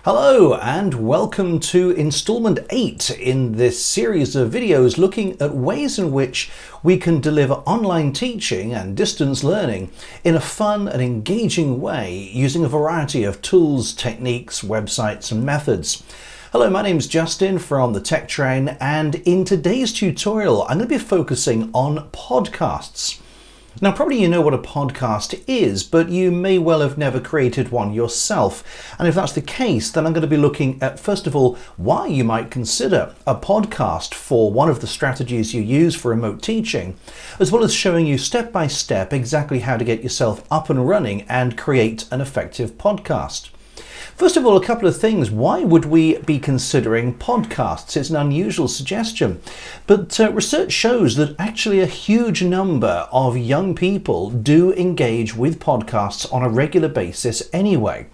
Hello and welcome to installment 8 in this series of videos looking at ways in which we can deliver online teaching and distance learning in a fun and engaging way using a variety of tools, techniques, websites and methods. Hello, my name is Justin from the Tech Train, and in today's tutorial I'm going to be focusing on podcasts. Now, probably you know what a podcast is, but you may well have never created one yourself. And if that's the case, then I'm going to be looking at, first of all, why you might consider a podcast for one of the strategies you use for remote teaching, as well as showing you step by step exactly how to get yourself up and running and create an effective podcast. First of all, a couple of things. Why would we be considering podcasts? It's an unusual suggestion, but research shows that actually a huge number of young people do engage with podcasts on a regular basis anyway.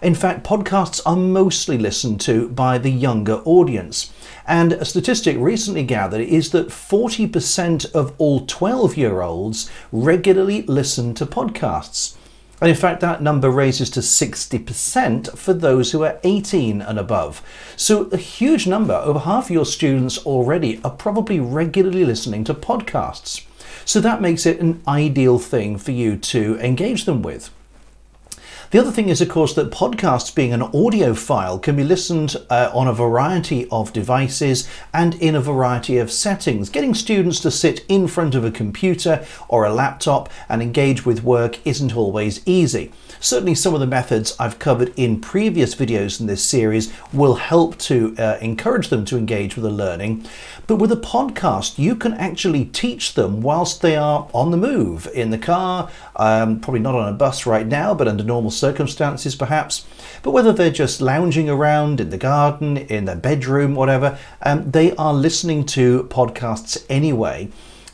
In fact, podcasts are mostly listened to by the younger audience. And a statistic recently gathered is that 40% of all 12-year-olds regularly listen to podcasts. And in fact, that number raises to 60% for those who are 18 and above. So a huge number, over half of your students already are probably regularly listening to podcasts. So that makes it an ideal thing for you to engage them with. The other thing is, of course, that podcasts, being an audio file, can be listened on a variety of devices and in a variety of settings. Getting students to sit in front of a computer or a laptop and engage with work isn't always easy. Certainly some of the methods I've covered in previous videos in this series will help to encourage them to engage with the learning. But with a podcast, you can actually teach them whilst they are on the move, in the car, probably not on a bus right now, but under normal circumstances perhaps. But whether they're just lounging around in the garden, in their bedroom, whatever, they are listening to podcasts anyway.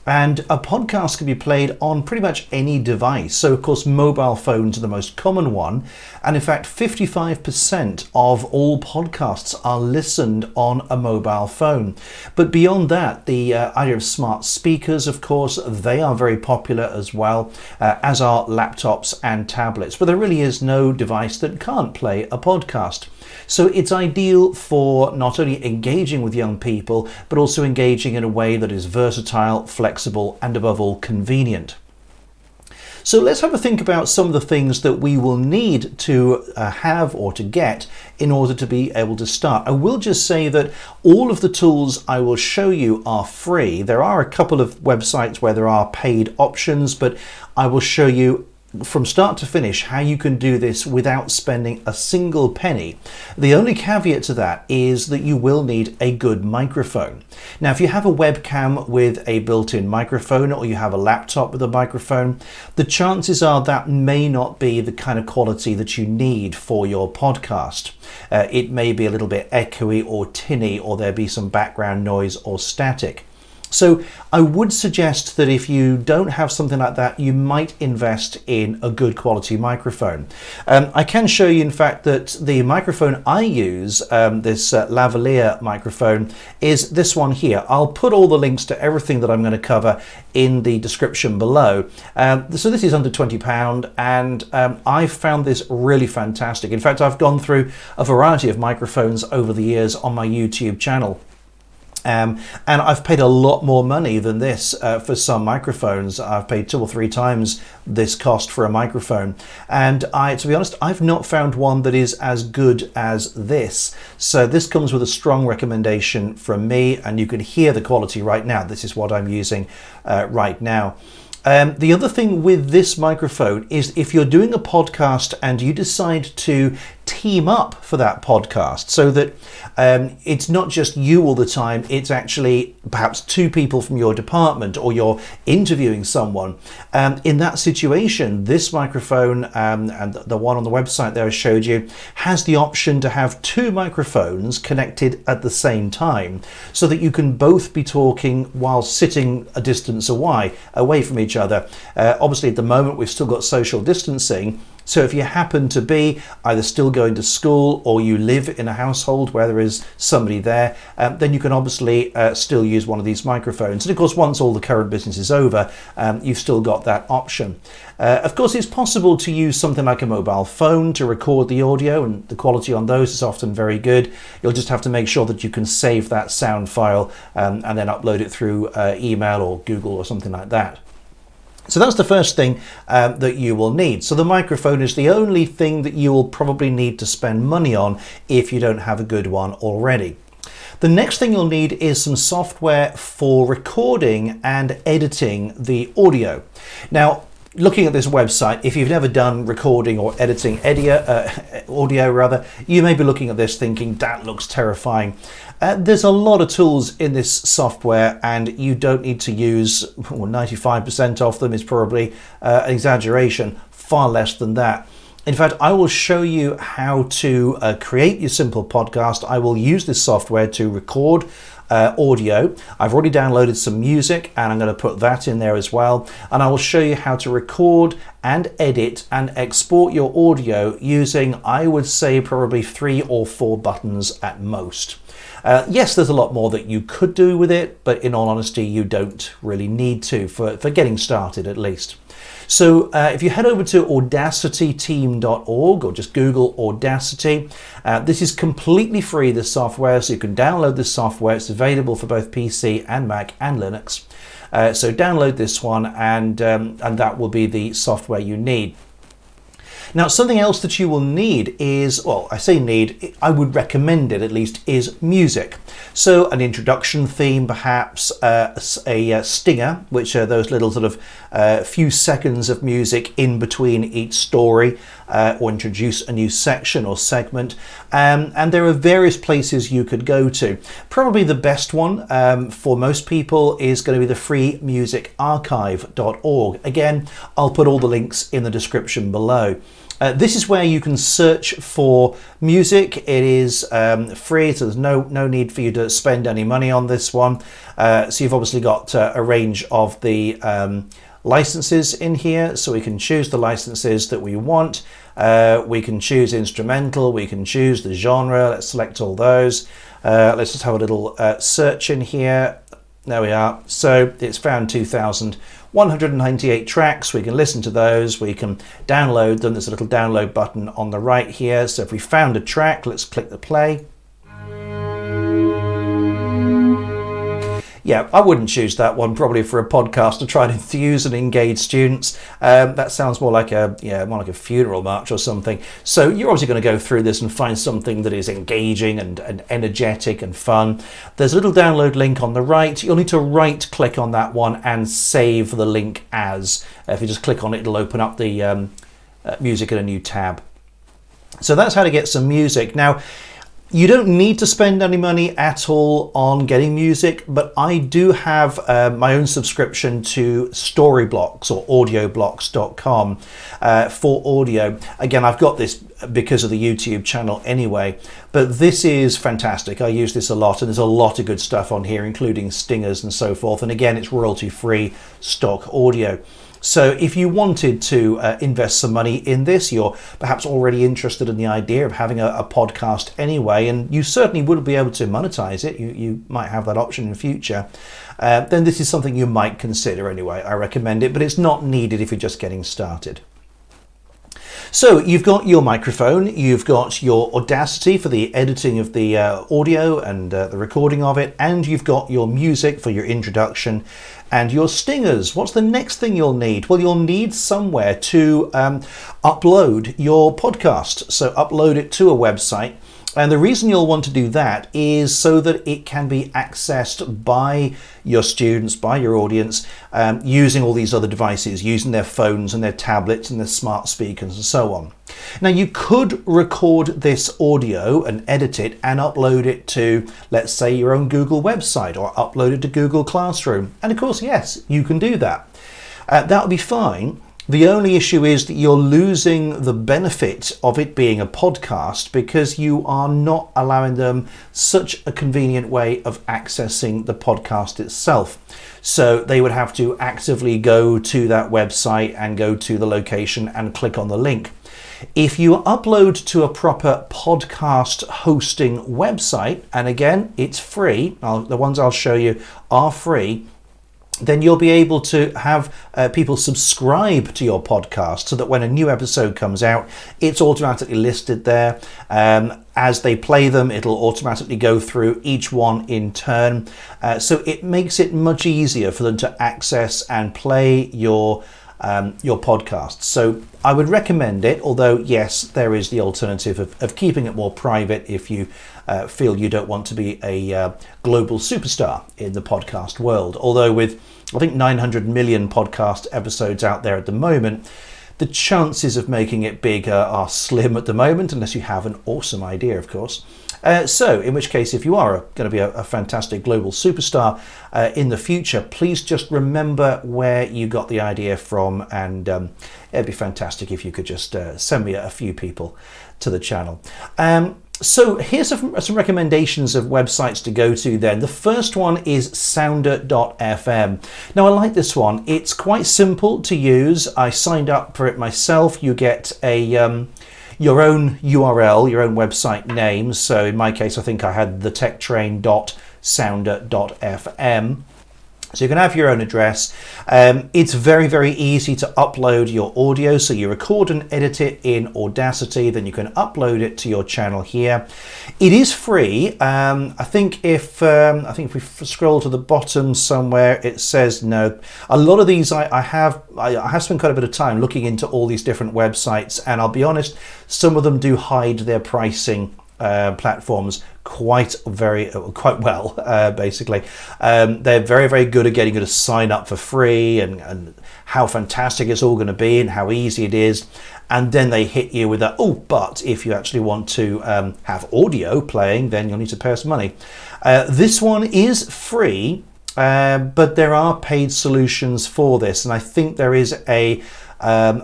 And a podcast can be played on pretty much any device. So of course, mobile phones are the most common one. And in fact, 55% of all podcasts are listened on a mobile phone. But beyond that, the idea of smart speakers, of course, they are very popular as well, as are laptops and tablets. But there really is no device that can't play a podcast. So it's ideal for not only engaging with young people, but also engaging in a way that is versatile, flexible, and above all, convenient. So let's have a think about some of the things that we will need to have or to get in order to be able to start. I will just say that all of the tools I will show you are free. There are a couple of websites where there are paid options, but I will show you from start to finish how you can do this without spending a single penny. The only caveat to that is that you will need a good microphone. Now, if you have a webcam with a built-in microphone or you have a laptop with a microphone, the chances are that may not be the kind of quality that you need for your podcast. It may be a little bit echoey or tinny, or there be some background noise or static. So I would suggest that if you don't have something like that, you might invest in a good quality microphone. I can show you, in fact, that the microphone I use, this lavalier microphone, is this one here. I'll put all the links to everything that I'm going to cover in the description below. So this is under £20, and I've found this really fantastic. In fact, I've gone through a variety of microphones over the years on my YouTube channel. And I've paid a lot more money than this for some microphones. I've paid 2 or 3 times this cost for a microphone. And to be honest, I've not found one that is as good as this. So this comes with a strong recommendation from me, and you can hear the quality right now. This is what I'm using right now. The other thing with this microphone is if you're doing a podcast and you decide to team up for that podcast, so that it's not just you all the time, it's actually perhaps 2 people from your department, or you're interviewing someone. In that situation, this microphone, and the one on the website there I showed you, has the option to have 2 microphones connected at the same time, so that you can both be talking while sitting a distance away from each other. Obviously at the moment we've still got social distancing, So if you happen to be either still going to school or you live in a household where there is somebody there, then you can obviously still use one of these microphones. And of course, once all the current business is over, you've still got that option. Of course, it's possible to use something like a mobile phone to record the audio, and the quality on those is often very good. You'll just have to make sure that you can save that sound file and then upload it through email or Google or something like that. So that's the first thing that you will need. So the microphone is the only thing that you will probably need to spend money on if you don't have a good one already. The next thing you'll need is some software for recording and editing the audio. Now, looking at this website, if you've never done recording or editing audio, you may be looking at this thinking, that looks terrifying. There's a lot of tools in this software, and you don't need to use, well, 95% of them is probably an exaggeration, far less than that. In fact, I will show you how to create your simple podcast. I will use this software to record audio. I've already downloaded some music and I'm going to put that in there as well. And I will show you how to record and edit and export your audio using, I would say, probably 3 or 4 buttons at most. Yes, there's a lot more that you could do with it, but in all honesty, you don't really need to for getting started at least. So if you head over to audacityteam.org or just Google Audacity, this is completely free, this software, so you can download this software. It's available for both PC and Mac and Linux. So download this one and that will be the software you need. Now, something else that you will need is, well, I say need, I would recommend it at least, is music. So an introduction theme, perhaps a stinger, which are those little sort of few seconds of music in between each story, or introduce a new section or segment. And there are various places you could go to. Probably the best one for most people is going to be the freemusicarchive.org. Again, I'll put all the links in the description below. This is where you can search for music. It is free, so there's no need for you to spend any money on this one. So you've obviously got a range of the licenses in here, so we can choose the licenses that we want. We can choose instrumental, we can choose the genre. Let's select all those. Let's just have a little search in here. There we are. So it's found 2,198 tracks. We can listen to those. We can download them. There's a little download button on the right here. So if we found a track, let's click the play. Yeah, I wouldn't choose that one probably for a podcast to try and enthuse and engage students. That sounds more like a funeral march or something. So you're obviously going to go through this and find something that is engaging and energetic and fun. There's a little download link on the right. You'll need to right click on that one and save the link as. If you just click on it, it'll open up the music in a new tab. So that's how to get some music. Now, you don't need to spend any money at all on getting music, but I do have my own subscription to Storyblocks or audioblocks.com for audio. Again, I've got this because of the YouTube channel anyway, but this is fantastic. I use this a lot, and there's a lot of good stuff on here, including stingers and so forth. And again, it's royalty-free stock audio. So if you wanted to invest some money in this, you're perhaps already interested in the idea of having a podcast anyway, and you certainly would be able to monetize it. You might have that option in the future. Then this is something you might consider anyway. I recommend it, but it's not needed if you're just getting started. So you've got your microphone, you've got your Audacity for the editing of the audio and the recording of it, and you've got your music for your introduction and your stingers. What's the next thing you'll need? Well, you'll need somewhere to upload your podcast. So upload it to a website. And the reason you'll want to do that is so that it can be accessed by your students, by your audience, using all these other devices, using their phones and their tablets and their smart speakers and so on. Now, you could record this audio and edit it and upload it to, let's say, your own Google website, or upload it to Google Classroom. And of course, yes, you can do that. That would be fine. The only issue is that you're losing the benefit of it being a podcast because you are not allowing them such a convenient way of accessing the podcast itself. So they would have to actively go to that website and go to the location and click on the link. If you upload to a proper podcast hosting website, and again, it's free, the ones I'll show you are free, then you'll be able to have people subscribe to your podcast so that when a new episode comes out, it's automatically listed there. As they play them, it'll automatically go through each one in turn. So it makes it much easier for them to access and play your podcast. So I would recommend it, although yes, there is the alternative of keeping it more private if you feel you don't want to be a global superstar in the podcast world. Although with, I think, 900 million podcast episodes out there at the moment, the chances of making it big are slim at the moment, unless you have an awesome idea, of course. So in which case, if you are going to be a fantastic global superstar in the future, please just remember where you got the idea from, and it'd be fantastic if you could just send me a few people to the channel. So here's some recommendations of websites to go to then. The first one is sounder.fm. Now I like this one. It's quite simple to use. I signed up for it myself. You get a your own URL, your own website name. So in my case, I think I had thetechtrain.sounder.fm. So you can have your own address. It's very, very easy to upload your audio. So you record and edit it in Audacity, then you can upload it to your channel here. It is free. I think if we scroll to the bottom somewhere, it says no. A lot of these I have spent quite a bit of time looking into all these different websites, and I'll be honest, some of them do hide their pricing platforms quite well, basically. They're very, very good at getting you to sign up for free and how fantastic it's all going to be and how easy it is. And then they hit you with that, oh, but if you actually want to have audio playing, then you'll need to pay us money. This one is free, but there are paid solutions for this. And I think there is a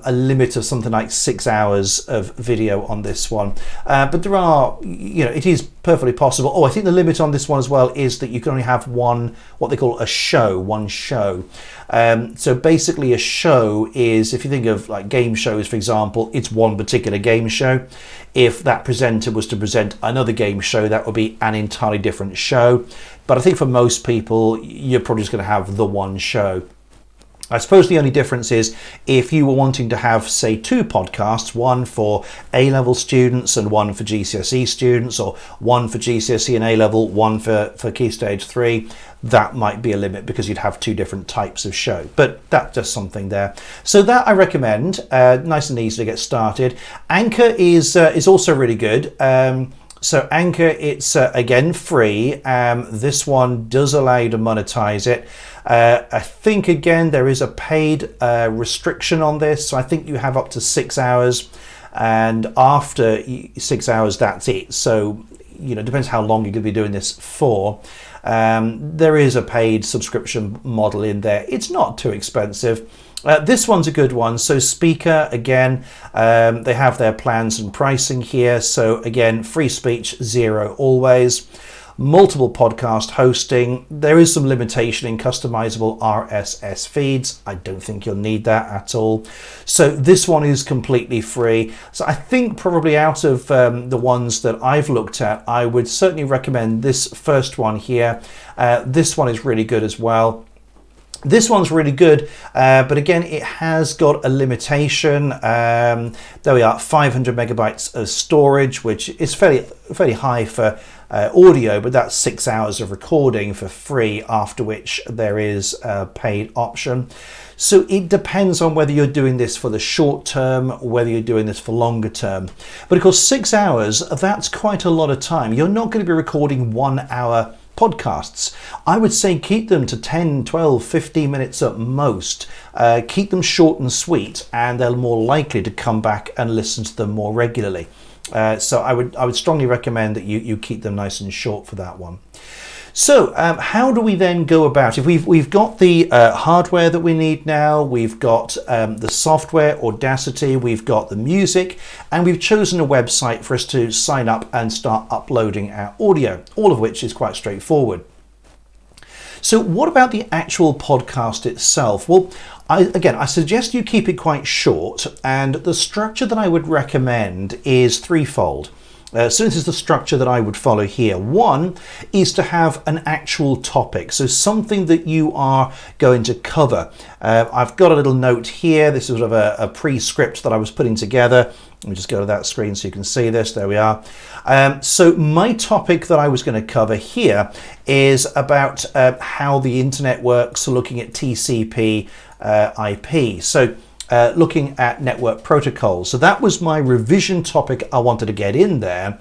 limit of something like 6 hours of video on this one, but there are, it is perfectly possible. Oh, I think the limit on this one as well is that you can only have one show. So basically a show is, if you think of like game shows, for example, it's one particular game show. If that presenter was to present another game show, that would be an entirely different show. But I think for most people, you're probably just going to have the one show. I suppose the only difference is if you were wanting to have, say, 2 podcasts, one for A-level students and one for GCSE students, or one for GCSE and A-level, one for Key Stage 3, that might be a limit because you'd have 2 different types of show. But that's just something there. So that I recommend, nice and easy to get started. Anchor is also really good. So Anchor, it's again free. This one does allow you to monetize it. I think again there is a paid restriction on this, so I think you have up to 6 hours, and after 6 hours that's it. So it depends how long you're going to be doing this for. There is a paid subscription model in there. It's not too expensive. This one's a good one. So Speaker, again, they have their plans and pricing here. So again, free speech, 0 always. Multiple podcast hosting. There is some limitation in customizable RSS feeds. I don't think you'll need that at all. So this one is completely free. So I think probably out of the ones that I've looked at, I would certainly recommend this first one here. This one is really good as well. This one's really good, but again, it has got a limitation. There we are, 500 megabytes of storage, which is fairly high for audio, but that's 6 hours of recording for free, after which there is a paid option. So it depends on whether you're doing this for the short term, whether you're doing this for longer term. But of course, 6 hours, that's quite a lot of time. You're not going to be recording 1 hour podcasts. I would say keep them to 10, 12, 15 minutes at most. Keep them short and sweet, and they're more likely to come back and listen to them more regularly. So I would strongly recommend that you keep them nice and short for that one. So how do we then go about it? We've got the hardware that we need now, we've got the software, Audacity, we've got the music, and we've chosen a website for us to sign up and start uploading our audio, all of which is quite straightforward. So what about the actual podcast itself? Well, I suggest you keep it quite short, and the structure that I would recommend is threefold. So this is the structure that I would follow here. One is to have an actual topic, so something that you are going to cover. I've got a little note here. This is sort of a pre-script that I was putting together. Let me just go to that screen so you can see this. There we are. So my topic that I was going to cover here is about how the internet works, looking at TCP IP. So looking at network protocols. So that was my revision topic I wanted to get in there.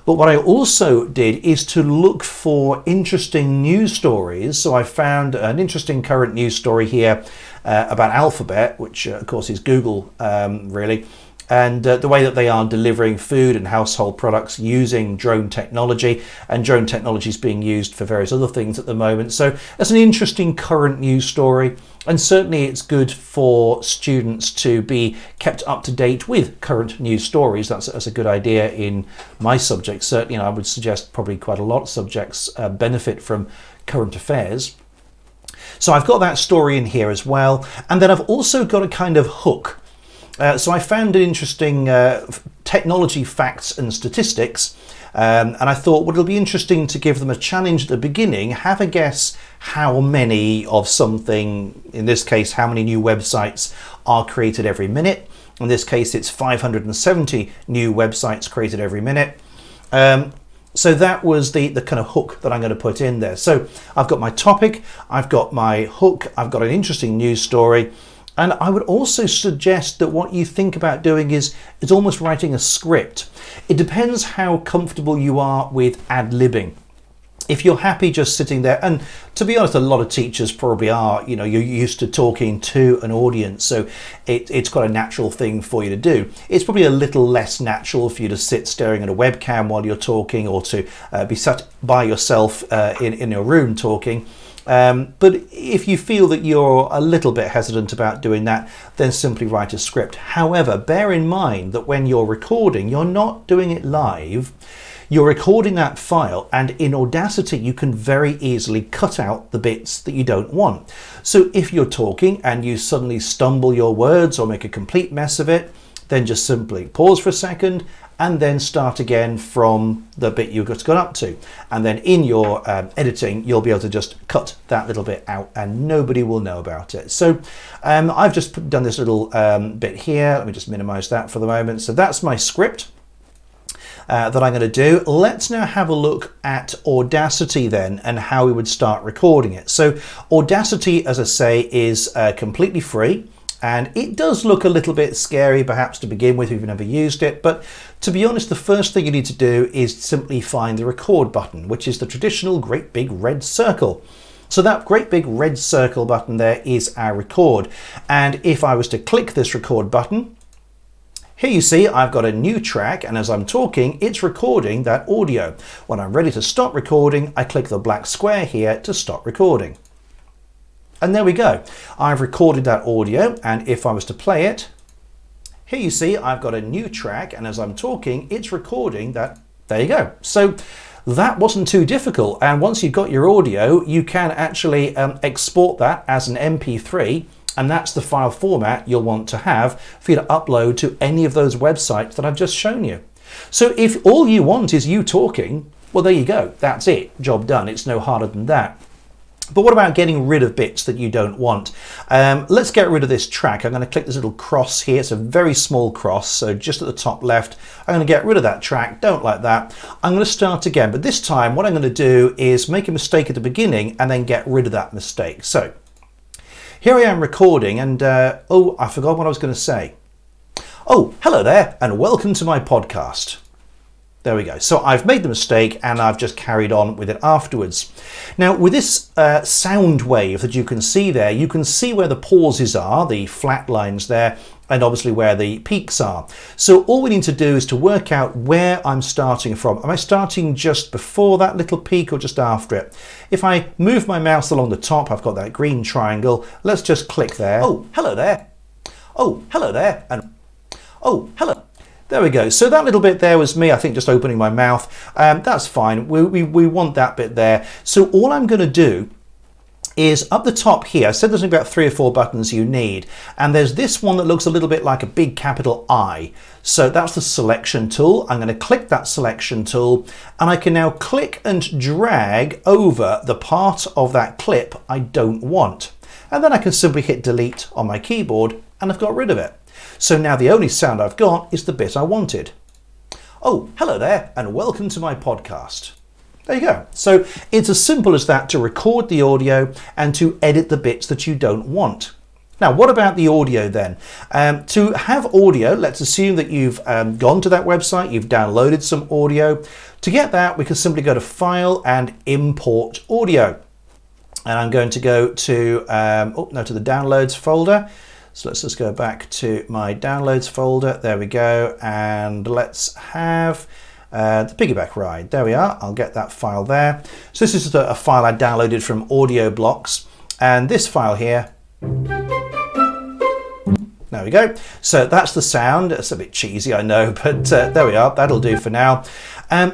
But what I also did is to look for interesting news stories. So I found an interesting current news story here about Alphabet, which of course is Google really, and the way that they are delivering food and household products using drone technology, and drone technology is being used for various other things at the moment. So that's an interesting current news story, and certainly it's good for students to be kept up to date with current news stories. That's a good idea in my subject. Certainly, I would suggest probably quite a lot of subjects benefit from current affairs. So I've got that story in here as well, and then I've also got a kind of hook. So I found an interesting technology facts and statistics, and I thought, well, it'll be interesting to give them a challenge at the beginning. Have a guess how many of something, in this case, how many new websites are created every minute. In this case, it's 570 new websites created every minute. So that was the kind of hook that I'm going to put in there. So I've got my topic, I've got my hook, I've got an interesting news story. And I would also suggest that what you think about doing is almost writing a script. It depends how comfortable you are with ad-libbing. If you're happy just sitting there, and to be honest, a lot of teachers probably are, you're used to talking to an audience, so it's quite a natural thing for you to do. It's probably a little less natural for you to sit staring at a webcam while you're talking, or to be sat by yourself in your room talking. But if you feel that you're a little bit hesitant about doing that, then simply write a script. However, bear in mind that when you're recording, you're not doing it live. You're recording that file, and in Audacity you can very easily cut out the bits that you don't want. So if you're talking and you suddenly stumble your words or make a complete mess of it, then just simply pause for a second and then start again from the bit you got up to. And then in your editing, you'll be able to just cut that little bit out and nobody will know about it. So I've just done this little bit here. Let me just minimize that for the moment. So that's my script that I'm going to do. Let's now have a look at Audacity then, and how we would start recording it. So Audacity, as I say, is completely free. And it does look a little bit scary perhaps to begin with if you've never used it, but to be honest, the first thing you need to do is simply find the record button, which is the traditional great big red circle. So that great big red circle button there is our record. And if I was to click this record button, here you see I've got a new track, and as I'm talking, it's recording that audio. When I'm ready to stop recording, I click the black square here to stop recording. And there we go. I've recorded that audio, and if I was to play it, here you see I've got a new track, and as I'm talking, it's recording that. There you go. So that wasn't too difficult, and once you've got your audio, you can actually export that as an MP3, and that's the file format you'll want to have for you to upload to any of those websites that I've just shown you. So if all you want is you talking, well, there you go. That's it. Job done. It's no harder than that. But what about getting rid of bits that you don't want? Let's get rid of this track. I'm going to click this little cross here. It's a very small cross, so just at the top left. I'm going to get rid of that track. Don't like that. I'm going to start again, but this time what I'm going to do is make a mistake at the beginning and then get rid of that mistake. So here I am recording, and oh, I forgot what I was going to say. Oh, hello there, and welcome to my podcast. There we go. So I've made the mistake and I've just carried on with it afterwards. Now with this sound wave that you can see there, you can see where the pauses are, the flat lines there, and obviously where the peaks are. So all we need to do is to work out where I'm starting from. Am I starting just before that little peak or just after it? If I move my mouse along the top, I've got that green triangle. Let's just click there. Oh, hello there. Oh, hello there. And oh, hello. There we go. So that little bit there was me, I think, just opening my mouth. That's fine. We want that bit there. So all I'm going to do is up the top here. I said there's about 3 or 4 buttons you need, and there's this one that looks a little bit like a big capital I. So that's the selection tool. I'm going to click that selection tool, and I can now click and drag over the part of that clip I don't want. And then I can simply hit delete on my keyboard and I've got rid of it. So now the only sound I've got is the bit I wanted. Oh, hello there, and welcome to my podcast. There you go. So it's as simple as that to record the audio and to edit the bits that you don't want. Now, what about the audio then? To have audio, let's assume that you've gone to that website, you've downloaded some audio. To get that, we can simply go to File and Import Audio. And I'm going to go to, to the Downloads folder. So let's just go back to my Downloads folder. There we go. And let's have the piggyback ride. There we are. I'll get that file there. So this is a file I downloaded from Audio Blocks. And this file here, there we go. So that's the sound. It's a bit cheesy, I know, but there we are. That'll do for now.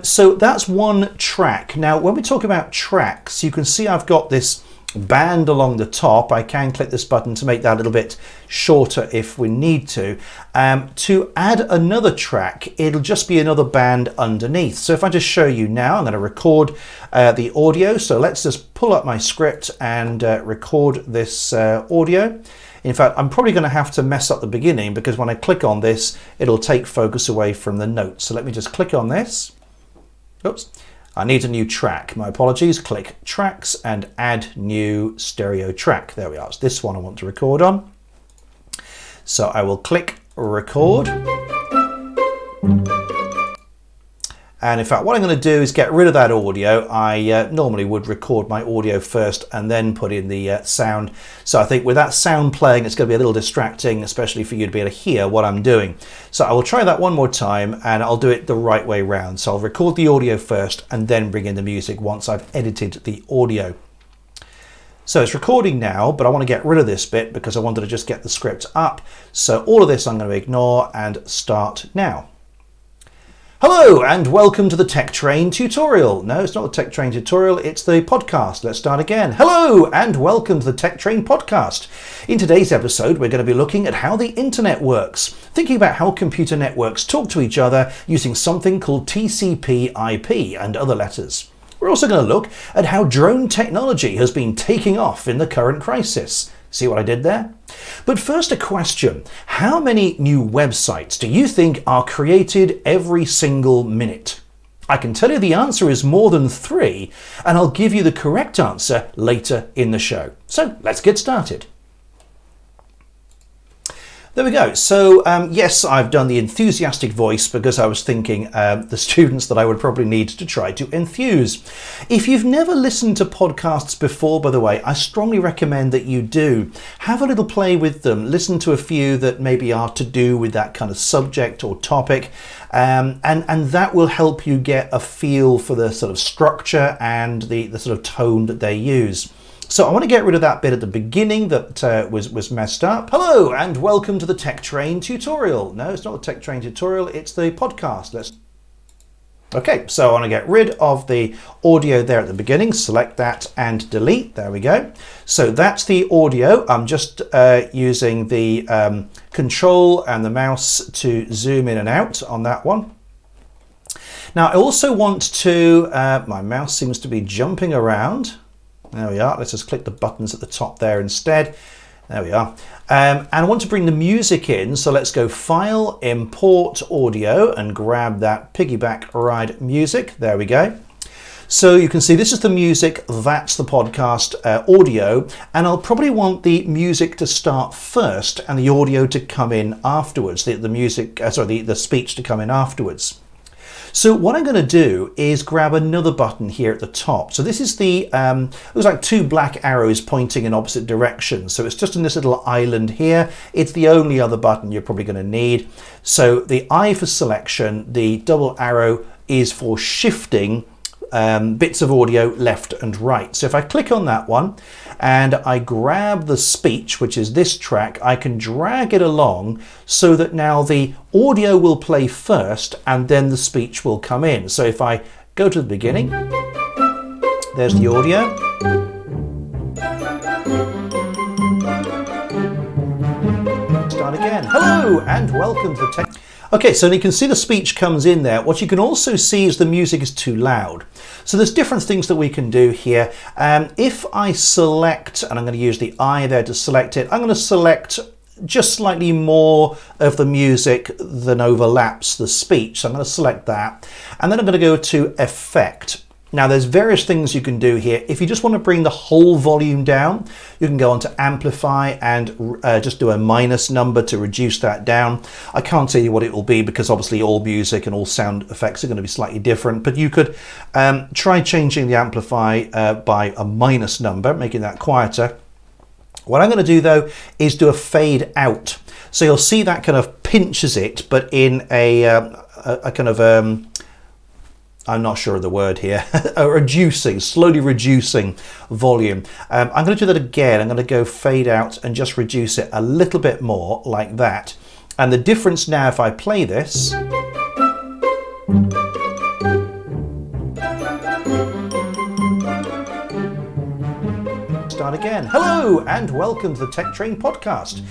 So that's one track. Now, when we talk about tracks, you can see I've got this band along the top. I can click this button to make that a little bit shorter if we need to. To add another track, it'll just be another band underneath. So if I just show you now, I'm going to record the audio. So let's just pull up my script and record this audio. In fact, I'm probably going to have to mess up the beginning because when I click on this, it'll take focus away from the notes. So let me just click on this. Oops. I need a new track. My apologies. Click Tracks and Add New Stereo Track. There we are. It's this one I want to record on. So I will click Record. And in fact, what I'm going to do is get rid of that audio. I normally would record my audio first and then put in the sound. So I think with that sound playing, it's going to be a little distracting, especially for you to be able to hear what I'm doing. So I will try that one more time and I'll do it the right way round. So I'll record the audio first and then bring in the music once I've edited the audio. So it's recording now, but I want to get rid of this bit because I wanted to just get the script up. So all of this I'm going to ignore and start now. Hello and welcome to the Tech Train tutorial. No, it's not the Tech Train tutorial, it's the podcast. Let's start again. Hello and welcome to the Tech Train podcast. In today's episode, we're going to be looking at how the internet works, thinking about how computer networks talk to each other using something called TCP/IP and other letters. We're also going to look at how drone technology has been taking off in the current crisis. See what I did there? But first a question. How many new websites do you think are created every single minute? I can tell you the answer is more than 3, and I'll give you the correct answer later in the show. So let's get started. There we go. So yes, I've done the enthusiastic voice because I was thinking the students that I would probably need to try to enthuse. If you've never listened to podcasts before, by the way, I strongly recommend that you do. Have a little play with them. Listen to a few that maybe are to do with that kind of subject or topic. And that will help you get a feel for the sort of structure and the sort of tone that they use. So I want to get rid of that bit at the beginning that was messed up. Hello and welcome to the Tech Train tutorial. No, it's not the Tech Train tutorial, it's the podcast. Okay, so I want to get rid of the audio there at the beginning. Select that and delete. There we go. So that's the audio. I'm just using the control and the mouse to zoom in and out on that one. Now I also want to, my mouse seems to be jumping around. There we are. Let's just click the buttons at the top there instead. There we are. And I want to bring the music in. So let's go File, Import Audio and grab that piggyback ride music. There we go. So you can see this is the music, that's the podcast audio, and I'll probably want the music to start first and the audio to come in afterwards, the speech to come in afterwards. So what I'm going to do is grab another button here at the top. So this is the, looks like 2 black arrows pointing in opposite directions. So it's just in this little island here. It's the only other button you're probably going to need. So the I for selection, the double arrow is for shifting bits of audio left and right. So if I click on that one and I grab the speech, which is this track, I can drag it along so that now the audio will play first and then the speech will come in. So if I go to the beginning, there's the audio. again. Hello and welcome to Tech. Okay, so you can see the speech comes in there. What you can also see is the music is too loud. So there's different things that we can do here. If I select, and I'm going to use the I there to select it, I'm going to select just slightly more of the music than overlaps the speech. So I'm going to select that. And then I'm going to go to Effect. Now there's various things you can do here. If you just want to bring the whole volume down, you can go on to Amplify and just do a minus number to reduce that down. I can't tell you what it will be because obviously all music and all sound effects are going to be slightly different, but you could try changing the Amplify by a minus number, making that quieter. What I'm going to do though is do a fade out. So you'll see that kind of pinches it, but in a kind of I'm not sure of the word here, slowly reducing volume. I'm going to do that again. I'm going to go fade out and just reduce it a little bit more like that. And the difference now, if I play this, start again. Hello and welcome to the Tech Train podcast.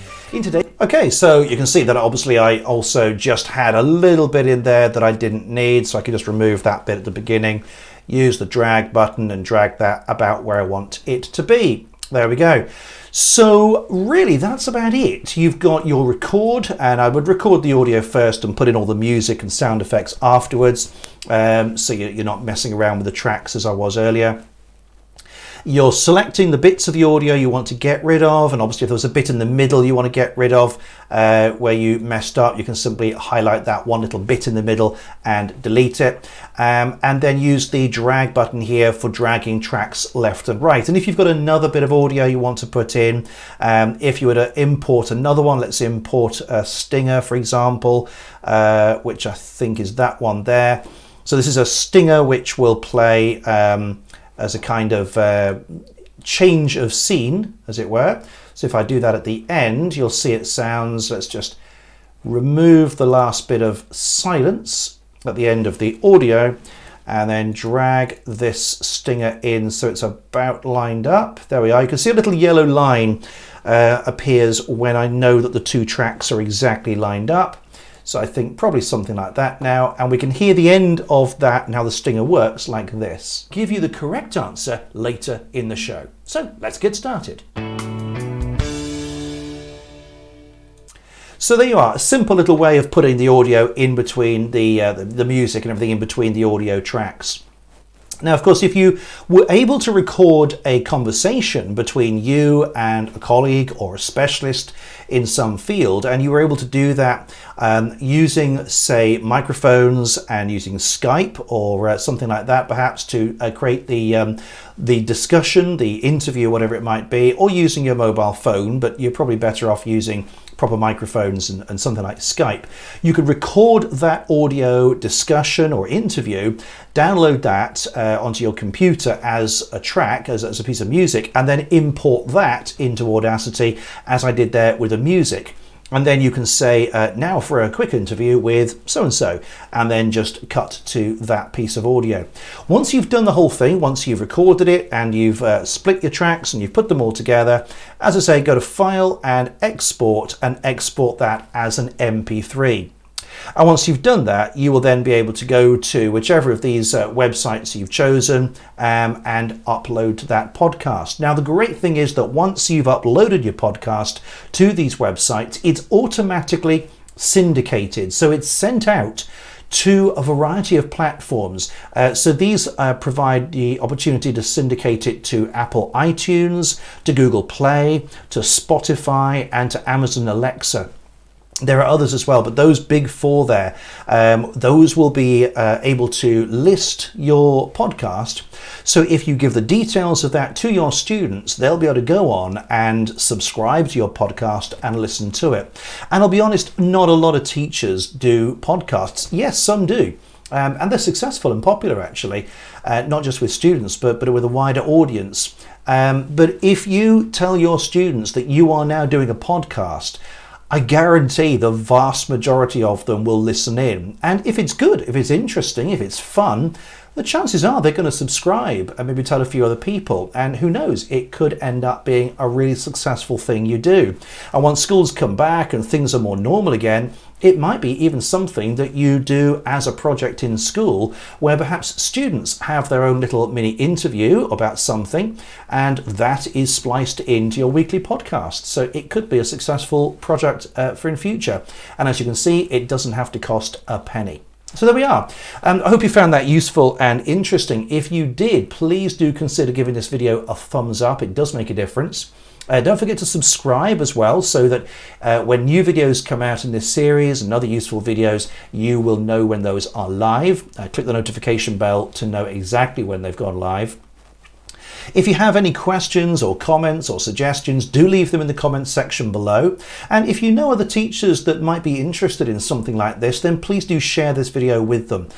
Okay, so you can see that obviously I also just had a little bit in there that I didn't need, so I can just remove that bit at the beginning, use the drag button and drag that about where I want it to be. There we go. So really that's about it. You've got your record, and I would record the audio first and put in all the music and sound effects afterwards, so you're not messing around with the tracks as I was earlier. You're selecting the bits of the audio you want to get rid of, and obviously if there's a bit in the middle you want to get rid of where you messed up, you can simply highlight that one little bit in the middle and delete it, and then use the drag button here for dragging tracks left and right. And if you've got another bit of audio you want to put in, if you were to import another one, let's import a stinger for example, which I think is that one there. So this is a stinger which will play as a kind of change of scene, as it were. So if I do that at the end, you'll see it sounds, let's just remove the last bit of silence at the end of the audio and then drag this stinger in so it's about lined up. There we are. You can see a little yellow line appears when I know that the two tracks are exactly lined up. So I think probably something like that now, and we can hear the end of that and how the stinger works like this. Give you the correct answer later in the show. So let's get started. So there you are, a simple little way of putting the audio in between the music and everything in between the audio tracks. Now, of course, if you were able to record a conversation between you and a colleague or a specialist in some field, and you were able to do that using, say, microphones and using Skype or something like that, perhaps to create the discussion, the interview, whatever it might be, or using your mobile phone, but you're probably better off using proper microphones and something like Skype. You could record that audio discussion or interview, download that onto your computer as a track, as a piece of music, and then import that into Audacity as I did there with the music. And then you can say, now for a quick interview with so-and-so, and then just cut to that piece of audio. Once you've done the whole thing, once you've recorded it and you've split your tracks and you've put them all together, as I say, go to File and export that as an MP3. And once you've done that, you will then be able to go to whichever of these websites you've chosen and upload to that podcast. Now, the great thing is that once you've uploaded your podcast to these websites, it's automatically syndicated. So it's sent out to a variety of platforms. So these provide the opportunity to syndicate it to Apple iTunes, to Google Play, to Spotify, and to Amazon Alexa. There are others as well, but those big four there, those will be able to list your podcast. So if you give the details of that to your students, they'll be able to go on and subscribe to your podcast and listen to it. And I'll be honest, not a lot of teachers do podcasts. Yes, some do. And they're successful and popular actually, not just with students, but with a wider audience. But if you tell your students that you are now doing a podcast, I guarantee the vast majority of them will listen in. And if it's good, if it's interesting, if it's fun, the chances are they're going to subscribe and maybe tell a few other people, and who knows, it could end up being a really successful thing you do. And once schools come back and things are more normal again, it might be even something that you do as a project in school, where perhaps students have their own little mini interview about something, and that is spliced into your weekly podcast. So it could be a successful project for in future. And as you can see, it doesn't have to cost a penny. So there we are. I hope you found that useful and interesting. If you did, please do consider giving this video a thumbs up. It does make a difference. Don't forget to subscribe as well, so that when new videos come out in this series and other useful videos, you will know when those are live. Click the notification bell to know exactly when they've gone live. If you have any questions or comments or suggestions, do leave them in the comments section below. And if you know other teachers that might be interested in something like this, then please do share this video with them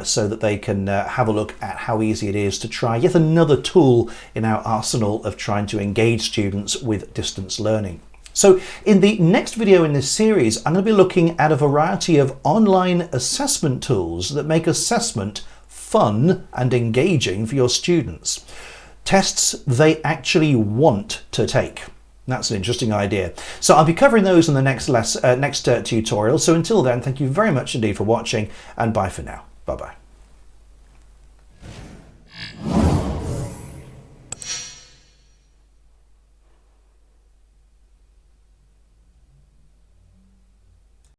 so that they can have a look at how easy it is to try yet another tool in our arsenal of trying to engage students with distance learning. So in the next video in this series, I'm going to be looking at a variety of online assessment tools that make assessment fun and engaging for your students. Tests they actually want to take. That's an interesting idea. So I'll be covering those in the next tutorial. So until then, thank you very much indeed for watching, and bye for now. Bye-bye.